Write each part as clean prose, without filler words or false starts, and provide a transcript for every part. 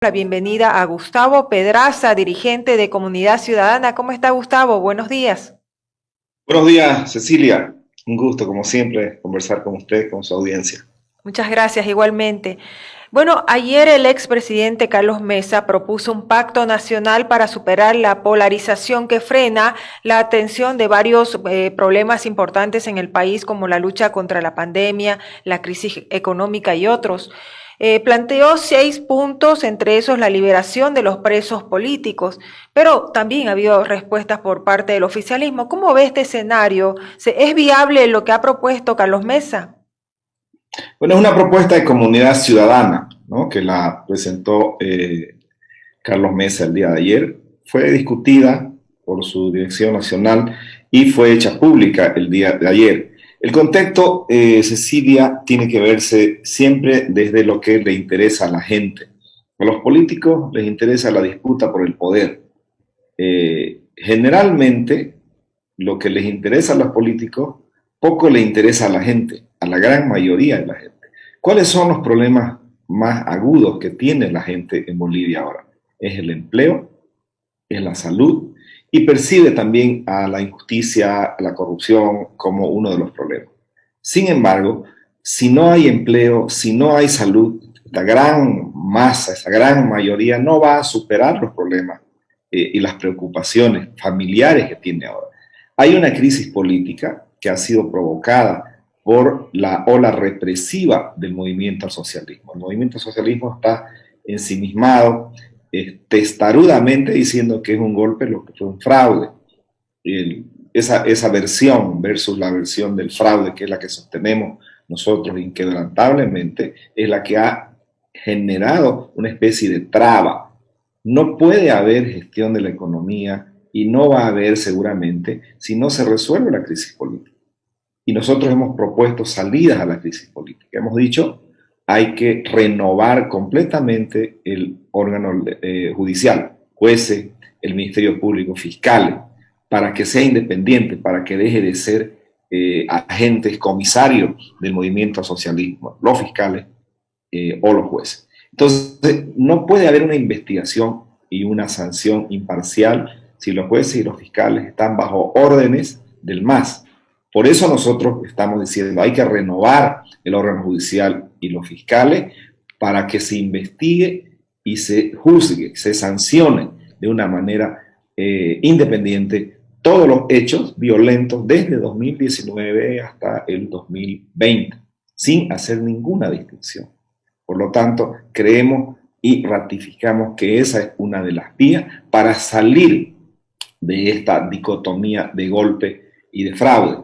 La bienvenida a Gustavo Pedraza, dirigente de Comunidad Ciudadana. ¿Cómo está, Gustavo? Buenos días. Buenos días, Cecilia. Un gusto, como siempre, conversar con usted, con su audiencia. Muchas gracias, igualmente. Bueno, ayer el expresidente Carlos Mesa propuso un pacto nacional para superar la polarización que frena la atención de varios problemas importantes en el país, como la lucha contra la pandemia, la crisis económica y otros. Planteó 6 puntos, entre esos la liberación de los presos políticos, pero también ha habido respuestas por parte del oficialismo. ¿Cómo ve este escenario? ¿Es viable lo que ha propuesto Carlos Mesa? Bueno, es una propuesta de comunidad ciudadana, ¿no?, que la presentó Carlos Mesa el día de ayer. Fue discutida por su dirección nacional y fue hecha pública el día de ayer. El contexto, Cecilia, tiene que verse siempre desde lo que le interesa a la gente. A los políticos les interesa la disputa por el poder. Generalmente, lo que les interesa a los políticos poco le interesa a la gente, a la gran mayoría de la gente. ¿Cuáles son los problemas más agudos que tiene la gente en Bolivia ahora? Es el empleo, es la salud, y percibe también a la injusticia, a la corrupción como uno de los problemas. Sin embargo, si no hay empleo, si no hay salud, la gran masa, esa gran mayoría no va a superar los problemas y las preocupaciones familiares que tiene ahora. Hay una crisis política que ha sido provocada por la ola represiva del movimiento al socialismo. El movimiento al socialismo está ensimismado, testarudamente diciendo que es un golpe, lo que fue un fraude. Esa versión versus la versión del fraude, que es la que sostenemos nosotros inquebrantablemente, es la que ha generado una especie de traba. No puede haber gestión de la economía y no va a haber seguramente si no se resuelve la crisis política. Y nosotros hemos propuesto salidas a la crisis política. Hemos dicho, hay que renovar completamente el órgano judicial, jueces, el Ministerio Público, fiscales, para que sea independiente, para que deje de ser agentes comisarios del movimiento al socialismo, los fiscales o los jueces. Entonces, no puede haber una investigación y una sanción imparcial si los jueces y los fiscales están bajo órdenes del MAS. Por eso nosotros estamos diciendo, hay que renovar el órgano judicial y los fiscales para que se investigue y se juzgue, se sancione de una manera independiente todos los hechos violentos desde 2019 hasta el 2020, sin hacer ninguna distinción. Por lo tanto, creemos y ratificamos que esa es una de las vías para salir de esta dicotomía de golpe y de fraude.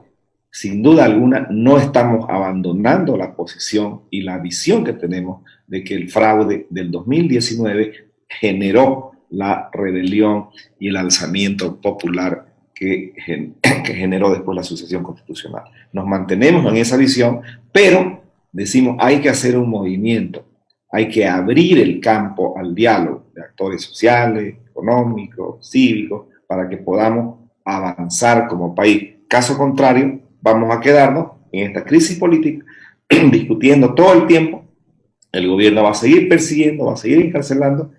Sin duda alguna, no estamos abandonando la posición y la visión que tenemos de que el fraude del 2019 generó la rebelión y el alzamiento popular que generó después la sucesión constitucional. Nos mantenemos en esa visión, pero decimos, hay que hacer un movimiento, hay que abrir el campo al diálogo de actores sociales, económicos, cívicos, para que podamos avanzar como país. Caso contrario, vamos a quedarnos en esta crisis política discutiendo todo el tiempo. El gobierno va a seguir persiguiendo, va a seguir encarcelando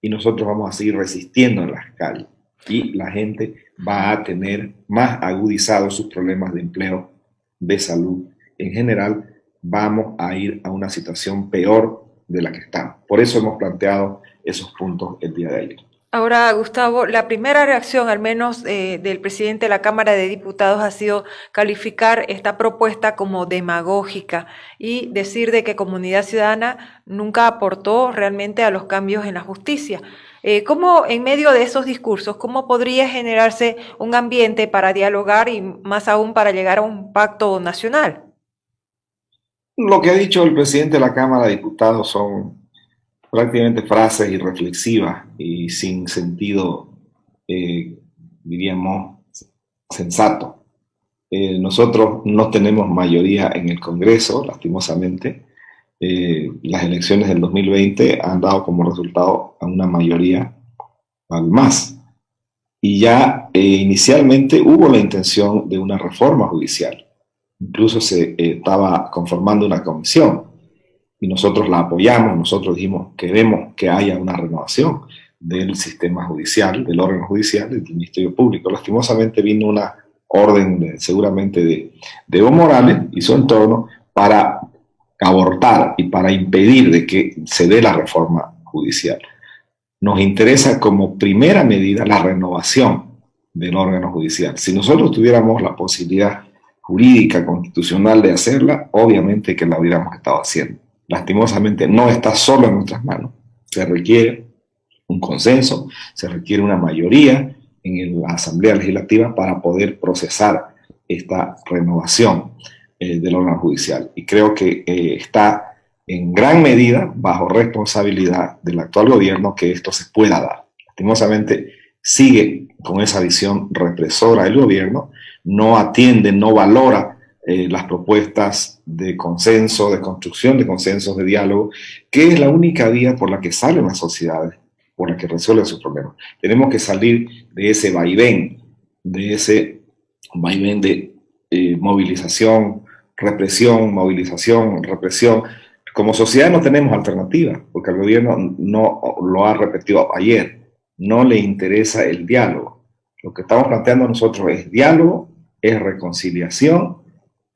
y nosotros vamos a seguir resistiendo en las calles. Y la gente va a tener más agudizados sus problemas de empleo, de salud. En general, vamos a ir a una situación peor de la que estamos. Por eso hemos planteado esos puntos el día de ayer. Ahora, Gustavo, la primera reacción, al menos del presidente de la Cámara de Diputados, ha sido calificar esta propuesta como demagógica y decir de que Comunidad Ciudadana nunca aportó realmente a los cambios en la justicia. ¿Cómo, en medio de esos discursos, cómo podría generarse un ambiente para dialogar y más aún para llegar a un pacto nacional? Lo que ha dicho el presidente de la Cámara de Diputados son prácticamente frases irreflexivas y sin sentido, diríamos, sensato. Nosotros no tenemos mayoría en el Congreso, lastimosamente. Las elecciones del 2020 han dado como resultado a una mayoría al MAS. Y ya inicialmente hubo la intención de una reforma judicial. Incluso se estaba conformando una comisión. y nosotros la apoyamos, nosotros dijimos queremos que haya una renovación del sistema judicial, del órgano judicial, del Ministerio Público. Lastimosamente vino una orden seguramente de Evo Morales y su entorno para abortar y para impedir de que se dé la reforma judicial. Nos interesa como primera medida la renovación del órgano judicial. Si nosotros tuviéramos la posibilidad jurídica, constitucional de hacerla, obviamente que la hubiéramos estado haciendo. Lastimosamente no está solo en nuestras manos. Se requiere un consenso, se requiere una mayoría en la Asamblea Legislativa para poder procesar esta renovación del órgano judicial. Y creo que está en gran medida bajo responsabilidad del actual gobierno que esto se pueda dar. Lastimosamente sigue con esa visión represora del gobierno, no atiende, no valora las propuestas de consenso, de construcción de consensos, de diálogo, que es la única vía por la que salen las sociedades, por la que resuelven sus problemas. Tenemos que salir de ese vaivén de movilización, represión. Como sociedad no tenemos alternativa, porque el gobierno no lo ha repetido ayer, no le interesa el diálogo. Lo que estamos planteando nosotros es diálogo, es reconciliación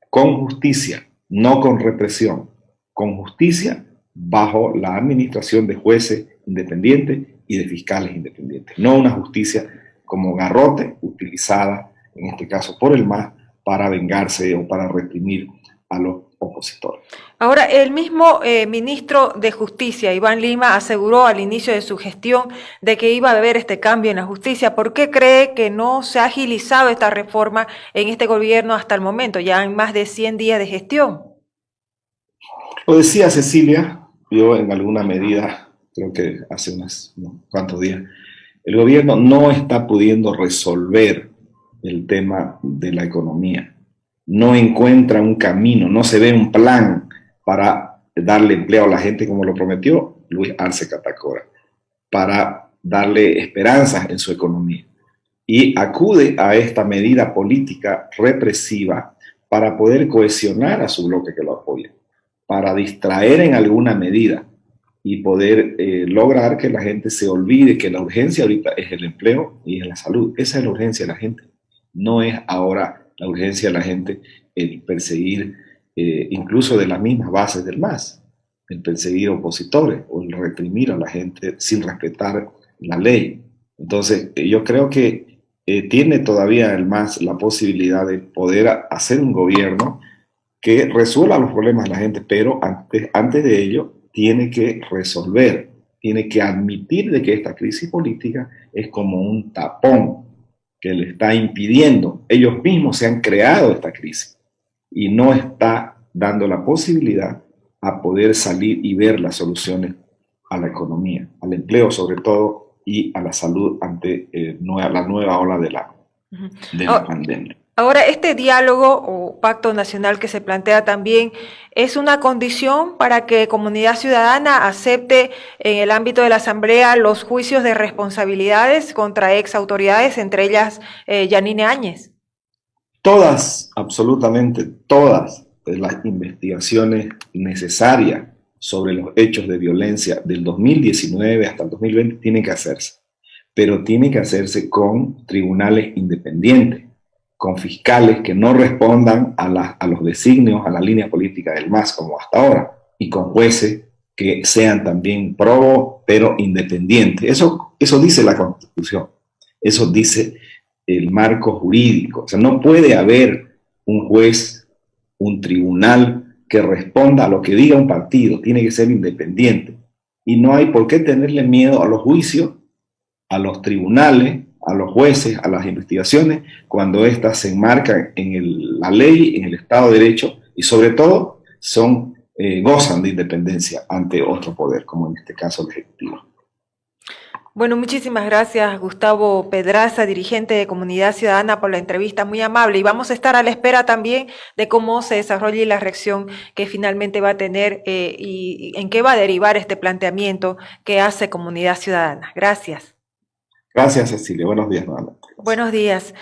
con justicia, no con represión, con justicia bajo la administración de jueces independientes y de fiscales independientes, no una justicia como garrote utilizada, en este caso por el MAS, para vengarse o para reprimir a los opositores. Ahora, el mismo ministro de Justicia, Iván Lima, aseguró al inicio de su gestión de que iba a haber este cambio en la justicia. ¿Por qué cree que no se ha agilizado esta reforma en este gobierno hasta el momento, ya en más de 100 días de gestión? Lo decía Cecilia, yo en alguna medida, creo que hace unos cuantos días, el gobierno no está pudiendo resolver el tema de la economía. No encuentra un camino, no se ve un plan para darle empleo a la gente como lo prometió Luis Arce Catacora, para darle esperanzas en su economía. Y acude a esta medida política represiva para poder cohesionar a su bloque que lo apoya, para distraer en alguna medida y poder lograr que la gente se olvide que la urgencia ahorita es el empleo y es la salud. Esa es la urgencia de la gente. No es ahora la urgencia de la gente el perseguir, incluso de las mismas bases del MAS, el perseguir opositores o el reprimir a la gente sin respetar la ley. Entonces, yo creo que tiene todavía el MAS la posibilidad de poder hacer un gobierno que resuelva los problemas de la gente, pero antes de ello tiene que resolver, tiene que admitir de que esta crisis política es como un tapón que le está impidiendo. Ellos mismos se han creado esta crisis y no está dando la posibilidad a poder salir y ver las soluciones a la economía, al empleo sobre todo y a la salud ante la nueva ola de la pandemia. Ahora, este diálogo o pacto nacional que se plantea también es una condición para que Comunidad Ciudadana acepte en el ámbito de la Asamblea los juicios de responsabilidades contra ex autoridades, entre ellas Yanine Áñez. Todas, absolutamente todas las investigaciones necesarias sobre los hechos de violencia del 2019 hasta el 2020 tienen que hacerse, pero tienen que hacerse con tribunales independientes, con fiscales que no respondan a los designios, a la línea política del MAS como hasta ahora, y con jueces que sean también probos, pero independientes. Eso dice la Constitución, eso dice el marco jurídico. O sea, no puede haber un juez, un tribunal que responda a lo que diga un partido, tiene que ser independiente. Y no hay por qué tenerle miedo a los juicios, a los tribunales, a los jueces, a las investigaciones, cuando éstas se enmarcan en la ley, en el Estado de Derecho y sobre todo gozan de independencia ante otro poder, como en este caso el Ejecutivo. Bueno, muchísimas gracias, Gustavo Pedraza, dirigente de Comunidad Ciudadana, por la entrevista muy amable. Y vamos a estar a la espera también de cómo se desarrolle la reacción que finalmente va a tener y en qué va a derivar este planteamiento que hace Comunidad Ciudadana. Gracias. Gracias, Cecilia. Buenos días nuevamente. Buenos días.